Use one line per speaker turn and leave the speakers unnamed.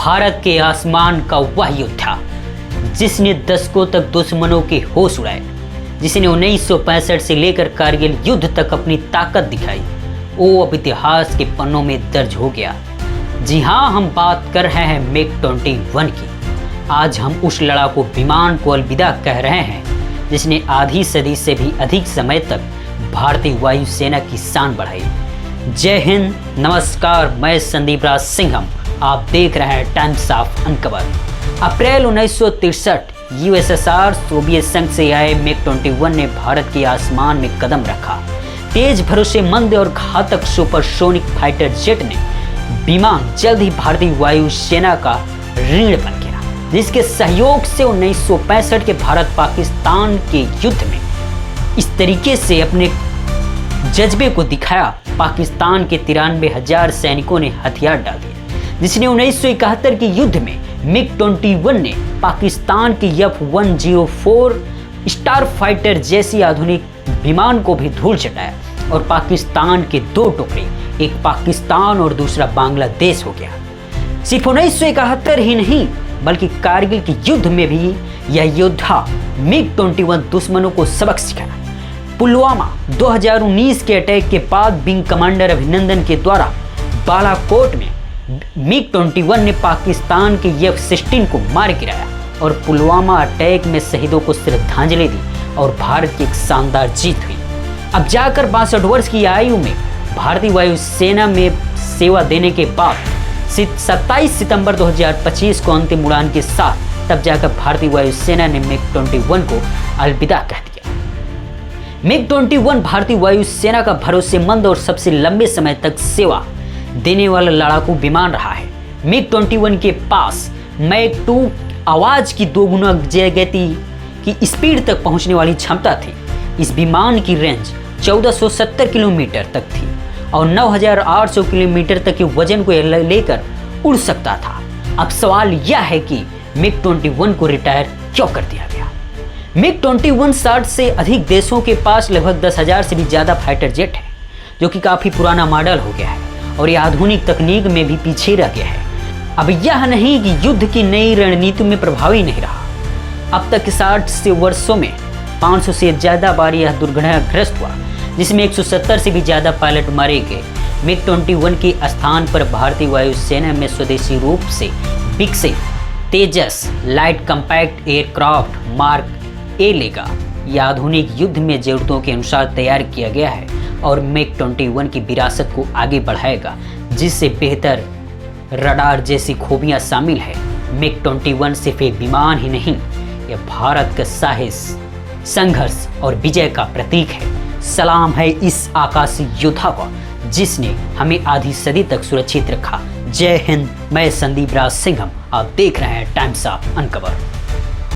भारत के आसमान का वह योद्धा जिसने दशकों तक दुश्मनों के होश उड़ाए, जिसने 1965 से लेकर कारगिल युद्ध तक अपनी ताकत दिखाई, वो अब इतिहास के पन्नों में दर्ज हो गया। जी हाँ, हम बात कर रहे हैं MiG-21 की। आज हम उस लड़ाकू विमान को अलविदा कह रहे हैं जिसने आधी सदी से भी अधिक समय तक भारतीय वायुसेना की शान बढ़ाई। जय हिंद, नमस्कार, मैं संदीप राज सिंघम, आप देख रहे हैं times of uncover. April 1963 USSR Soviet संघ से आए MiG-21 ने भारत के आसमान में कदम रखा। तेज, भरोसेमंद और घातक सुपरसोनिक फाइटर जेट ने विमान जल्द ही भारतीय वायुसेना का रीढ़ बन गया, जिसके सहयोग से 1965 के भारत पाकिस्तान के युद्ध में इस तरीके से अपने जज्बे को दिखाया। पाकिस्तान के 93,000 सैनिकों ने हथियार डाल दिए, जिसने 1971 के युद्ध में MiG-21 ने पाकिस्तान की F-104 स्टार फाइटर जैसी आधुनिक विमान को भी धूल चटाया और पाकिस्तान के दो टुकड़े, एक पाकिस्तान और दूसरा बांग्लादेश हो गया। सिर्फ 1971 ही नहीं बल्कि कारगिल के युद्ध में भी यह योद्धा MiG-21 दुश्मनों को सबक सिखाया। पुलवामा 2019 के अटैक के बाद विंग कमांडर अभिनंदन के द्वारा बालाकोट में MiG-21 ने पाकिस्तान के F-16 को मार गिराया और पुलवामा अटैक में शहीदों को श्रद्धांजलि दी और भारत की एक शानदार जीत हुई। अब जाकर 62 वर्ष की आयु में भारतीय वायुसेना में सेवा देने के बाद 27 सितंबर 2025 को अंतिम उड़ान के साथ तब जाकर भारतीय वायुसेना ने MiG-21 को अलविदा कह दिया। MiG-21 भारतीय वायुसेना का भरोसेमंद और सबसे लंबे समय तक सेवा देने वाला लड़ाकू विमान रहा है। MiG-21 के पास मैक 2 आवाज की 2 गुना गति की स्पीड तक पहुंचने वाली क्षमता थी। इस विमान की रेंज 1470 किलोमीटर तक थी और 9,800 किलोमीटर तक के वजन को लेकर उड़ सकता था। अब सवाल यह है कि MiG-21 को रिटायर क्यों कर दिया गया। MiG-21 60 से अधिक देशों के पास लगभग 10,000 से भी ज़्यादा फाइटर जेट है, जो कि काफ़ी पुराना मॉडल हो गया है और यह आधुनिक तकनीक में भी पीछे रह गया है। अब यह नहीं कि युद्ध की नई रणनीति में प्रभावी नहीं रहा। अब तक 60 से वर्षों में 500 से ज़्यादा बार यह दुर्घटनाग्रस्त हुआ, जिसमें 170 से भी ज़्यादा पायलट मारे गए। MiG-21 के स्थान पर भारतीय वायुसेना में स्वदेशी रूप से विकसित तेजस लाइट कम्पैक्ट एयरक्राफ्ट मार्क ए लेगा। यह आधुनिक युद्ध में ज़रूरतों के अनुसार तैयार किया गया है और MiG-21 की विरासत को आगे बढ़ाएगा, जिससे बेहतर रडार जैसी खूबियाँ शामिल है। MiG-21 सिर्फ एक विमान ही नहीं, यह भारत का साहस, संघर्ष और विजय का प्रतीक है। सलाम है इस आकाशी योद्धा को जिसने हमें आधी सदी तक सुरक्षित रखा। जय हिंद, मैं संदीप राज सिंघम, आप देख रहे हैं टाइम्स ऑफ अनकवर।